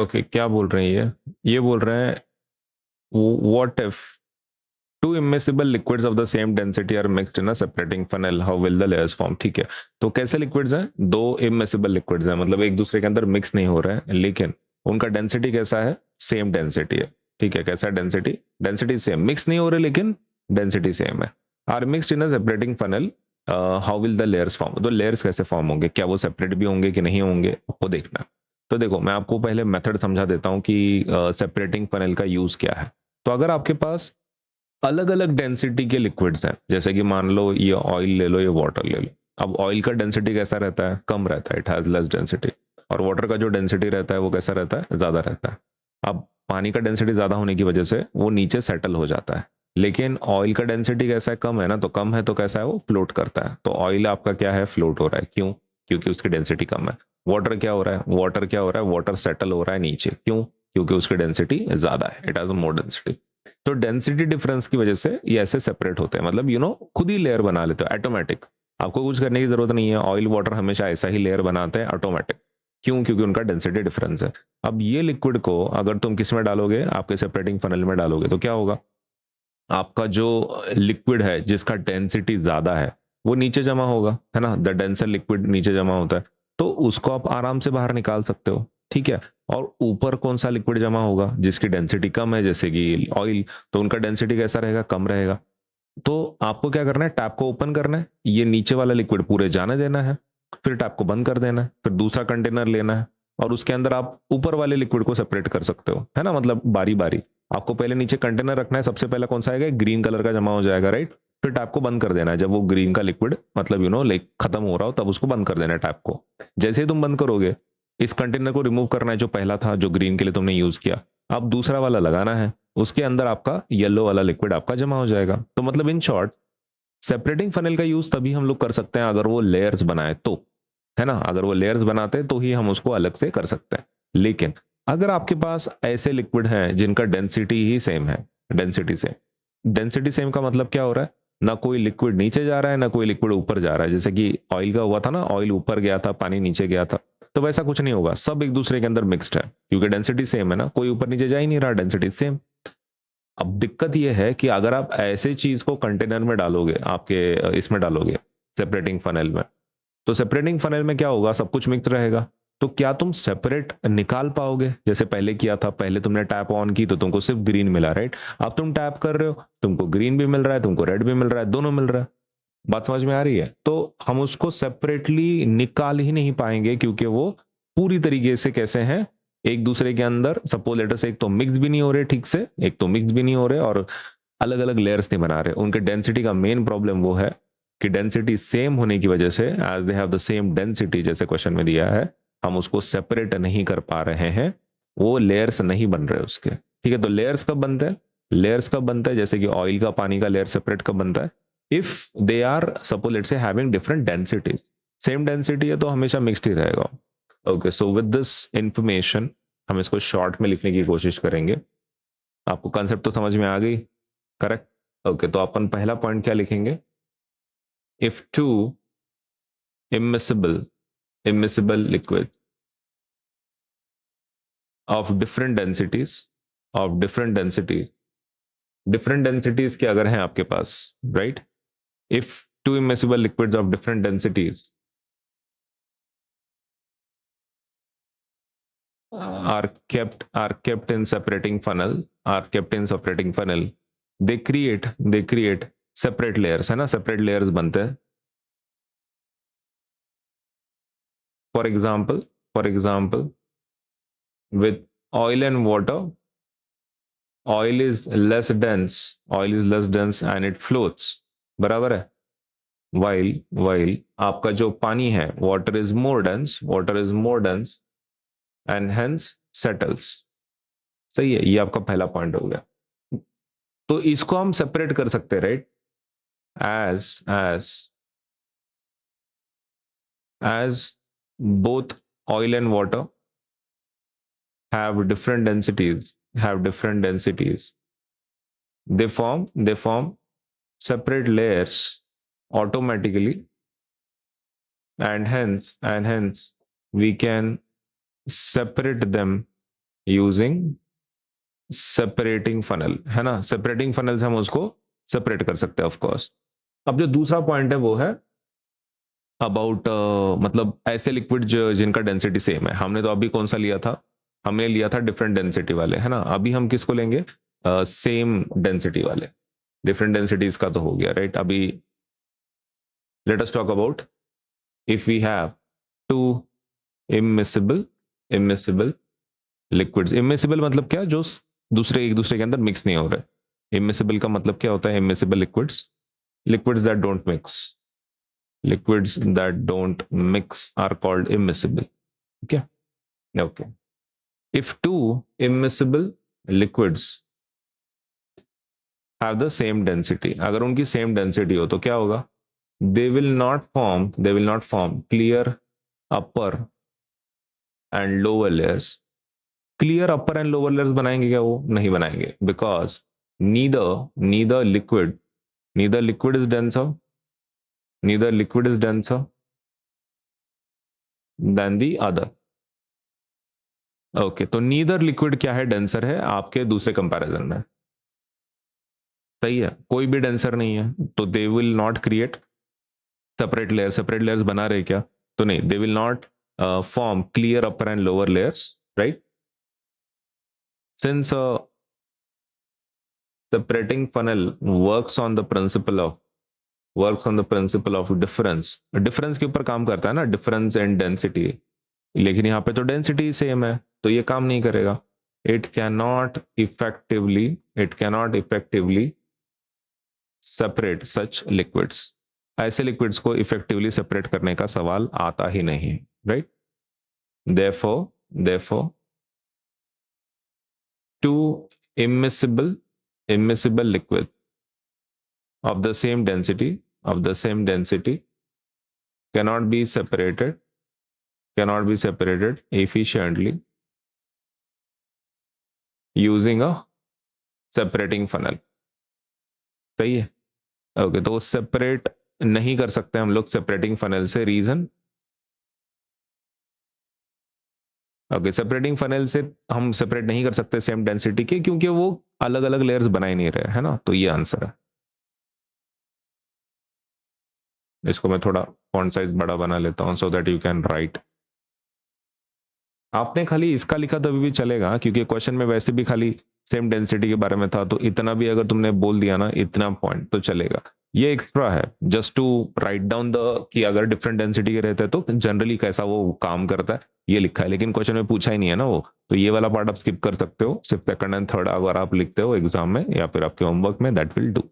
Okay, क्या बोल रहे हैं ये बोल रहे हैं what if two immiscible liquids of the same density are mixed in a separating funnel, how will the layers form. ठीक है, तो कैसे लिक्विड्स हैं? दो इमिसिबल लिक्विड्स हैं, मतलब एक दूसरे के अंदर मिक्स नहीं हो रहे हैं, लेकिन उनका डेंसिटी कैसा है? सेम डेंसिटी है। ठीक है, कैसा डेंसिटी? डेंसिटी सेम, मिक्स नहीं हो रहे लेकिन डेंसिटी सेम है। Are mixed in a separating funnel, how will the layers form. तो लेयर्स कैसे फॉर्म होंगे, क्या वो सेपरेट भी होंगे कि नहीं होंगे, आपको देखना है। तो देखो, मैं आपको पहले मेथड समझा देता हूँ कि सेपरेटिंग फनल का यूज क्या है। तो अगर आपके पास अलग अलग डेंसिटी के लिक्विड्स हैं, जैसे कि मान लो ये ऑयल ले लो, ये वाटर ले लो। अब ऑयल का डेंसिटी कैसा रहता है? कम रहता है, इट हैज लेस डेंसिटी। और वाटर का जो डेंसिटी रहता है वो कैसा रहता है? ज़्यादा रहता है। अब पानी का डेंसिटी ज़्यादा होने की वजह से वो नीचे सेटल हो जाता है, लेकिन ऑयल का डेंसिटी कैसा है? कम है ना, तो कम है तो कैसा है? वो फ्लोट करता है। तो ऑयल आपका क्या है? फ्लोट हो रहा है। क्यों? क्योंकि उसकी डेंसिटी कम है। वाटर क्या हो रहा है? वाटर क्या हो रहा है? वाटर सेटल हो रहा है नीचे। क्यों? क्योंकि उसकी डेंसिटी ज़्यादा है, इट हैज़ मोर डेंसिटी। तो डेंसिटी डिफरेंस की वजह से ये ऐसे सेपरेट होते हैं, मतलब खुद ही लेयर बना लेते हो ऑटोमेटिक। आपको कुछ करने की जरूरत नहीं है, ऑयल वाटर हमेशा ऐसा ही लेयर बनाते हैं ऑटोमेटिक। क्यों? क्योंकि उनका डेंसिटी डिफरेंस है। अब ये लिक्विड को अगर तुम किस में डालोगे? आपके सेपरेटिंग फनल में डालोगे, तो क्या होगा? आपका जो लिक्विड है जिसका डेंसिटी ज्यादा है वो नीचे जमा होगा, है ना। द डेंसर लिक्विड नीचे जमा होता है, तो उसको आप आराम से बाहर निकाल सकते हो। ठीक है। और ऊपर कौन सा लिक्विड जमा होगा? जिसकी डेंसिटी कम है, जैसे कि ऑयल, तो उनका डेंसिटी कैसा रहेगा? कम रहेगा। तो आपको क्या करना है? टैप को ओपन करना है, ये नीचे वाला लिक्विड पूरे जाने देना है, फिर टैप को बंद कर देना है, फिर दूसरा कंटेनर लेना है, और उसके अंदर आप ऊपर वाले लिक्विड को सेपरेट कर सकते हो, है ना, मतलब बारी बारी। आपको पहले नीचे कंटेनर रखना है, सबसे पहले कौन सा आएगा? ग्रीन कलर का जमा हो जाएगा, राइट। फिर टैप को बंद कर देना है, जब वो ग्रीन का लिक्विड मतलब लाइक खत्म हो रहा हो, तब उसको बंद कर देना है टैप को। जैसे ही तुम बंद करोगे, इस कंटेनर को रिमूव करना है जो पहला था, जो ग्रीन के लिए तुमने यूज किया। अब दूसरा वाला लगाना है, उसके अंदर आपका येलो वाला लिक्विड आपका जमा हो जाएगा। तो मतलब इन शॉर्ट, सेपरेटिंग फनल का यूज तभी हम लोग कर सकते हैं अगर वो लेयर्स बनाए तो, है ना। अगर वो लेयर्स बनाते तो ही हम उसको अलग से कर सकते हैं। लेकिन अगर आपके पास ऐसे लिक्विड हैं जिनका डेंसिटी ही सेम है, डेंसिटी सेम, डेंसिटी सेम का मतलब क्या हो रहा है? ना कोई लिक्विड नीचे जा रहा है, ना कोई लिक्विड ऊपर जा रहा है। जैसे कि ऑयल का हुआ था ना, ऑयल ऊपर गया था, पानी नीचे गया था। तो वैसा कुछ नहीं होगा, सब एक दूसरे के अंदर मिक्स्ड है, क्योंकि डेंसिटी सेम है ना, कोई ऊपर नीचे जा ही नहीं रहा, डेंसिटी सेम। अब दिक्कत यह है कि अगर आप ऐसे चीज को कंटेनर में डालोगे, आपके इसमें डालोगे सेपरेटिंग फनल में, तो सेपरेटिंग फनल में क्या होगा? सब कुछ मिक्स रहेगा। तो क्या तुम सेपरेट निकाल पाओगे जैसे पहले किया था? पहले तुमने टैप ऑन की तो तुमको सिर्फ ग्रीन मिला, राइट। अब तुम टैप कर रहे हो, तुमको ग्रीन भी मिल रहा है, तुमको रेड भी मिल रहा है, दोनों मिल रहा है। बात समझ में आ रही है? तो हम उसको सेपरेटली निकाल ही नहीं पाएंगे, क्योंकि वो पूरी तरीके से कैसे हैं, एक दूसरे के अंदर। सपोज लेटर से, एक तो मिक्स भी नहीं हो रहे ठीक से, एक तो मिक्स भी नहीं हो रहे, और अलग अलग लेयर्स नहीं बना रहे। उनके डेंसिटी का मेन प्रॉब्लम वो है कि डेंसिटी सेम होने की वजह से, as they have the same density जैसे क्वेश्चन में दिया है, हम उसको सेपरेट नहीं कर पा रहे हैं, वो लेयर्स नहीं बन रहे उसके। ठीक है, तो लेयर्स कब बनते हैं? लेयर्स कब बनता है? जैसे कि ऑयल का पानी का लेयर सेपरेट कब बनता है? If they are suppose let say having different densities. Same density है तो हमेशा मिक्स्ड ही रहेगा। Okay, so with this information हम इसको शॉर्ट में लिखने की कोशिश करेंगे। आपको कंसेप्ट तो समझ में आ गई? करेक्ट। ओके, तो अपन पहला पॉइंट क्या लिखेंगे? If two immiscible immiscible liquids of different densities, of different densities के अगर हैं आपके पास, right. If two immiscible liquids of different densities are kept in separating funnel, are kept in separating funnel, they create separate layers, है ना, separate layers बनते हैं। For example with oil and water, oil is less dense and it floats, बराबर है। while आपका जो पानी है, water is more dense and hence settles। सही है, ये आपका पहला पॉइंट हो गया। तो इसको हम सेपरेट कर सकते हैं, right. as both oil and water have different densities, they form separate layers automatically, and hence we can separate them using separating funnel, है ना, सेपरेटिंग फनल से हम उसको सेपरेट कर सकते हैं ऑफ कोर्स। अब जो दूसरा पॉइंट है वो है अबाउट मतलब ऐसे लिक्विड जिनका डेंसिटी सेम है। हमने तो अभी कौन सा लिया था, हमने लिया था डिफरेंट डेंसिटी वाले, है ना। अभी हम किसको लेंगे, सेम डेंसिटी वाले। डिफरेंट डेंसिटीज का तो हो गया, राइट। अभी let us talk about if we have two immiscible immiscible liquids. Immiscible मतलब क्या, जो दूसरे एक दूसरे के अंदर मिक्स नहीं हो रहे। इमिसिबल का मतलब क्या होता है, immiscible liquids, liquids that don't mix, liquids that don't mix are called immiscible. Okay. Okay. If two immiscible liquids have the same density, अगर उनकी same density हो तो क्या होगा, they will not form clear upper and lower layers. clear upper and lower layers बनाएंगे क्या, वो नहीं बनाएंगे, because neither liquid is denser, neither liquid is denser than the other. Okay, तो नीदर लिक्विड क्या है, डेंसर है आपके दूसरे कंपैरिजन में, सही है। कोई भी डेंसर नहीं है तो they will not create separate layer. Separate layers बना रहे क्या, तो नहीं, they will not form clear upper and lower layers, right. Since separating funnel works on the principle of difference के ऊपर काम करता है ना, डिफरेंस एंड डेंसिटी। लेकिन यहाँ पे तो डेंसिटी सेम है तो ये काम नहीं करेगा। It cannot effectively separate such liquids. ऐसे लिक्विड्स को इफेक्टिवली सेपरेट करने का सवाल आता ही नहीं, right. therefore two immiscible liquid of the same density cannot be separated efficiently using a separating funnel। सही है। ओके, तो सेपरेट नहीं कर सकते हम लोग सेपरेटिंग फनल से, रीजन, ओके, सेपरेटिंग फनल से हम सेपरेट नहीं कर सकते सेम डेंसिटी के, क्योंकि वो अलग अलग लेयर्स बना ही नहीं रहे, है ना। तो ये आंसर है। इसको मैं थोड़ा फॉन्ट साइज बड़ा बना लेता हूं so that you can write. आपने खाली इसका लिखा तभी भी चलेगा, क्योंकि क्वेश्चन में वैसे भी खाली सेम डेंसिटी के बारे में था, तो इतना भी अगर तुमने बोल दिया ना, इतना पॉइंट तो चलेगा। ये एक्स्ट्रा है just to write down the, कि अगर डिफरेंट डेंसिटी के रहते हैं तो जनरली कैसा वो काम करता है, ये लिखा है। लेकिन क्वेश्चन में पूछा ही नहीं है ना वो, तो ये वाला पार्ट आप स्किप कर सकते हो। सिर्फ सेकंड एंड थर्ड अगर आप लिखते हो एग्जाम में या फिर आपके होमवर्क में, दैट विल डू।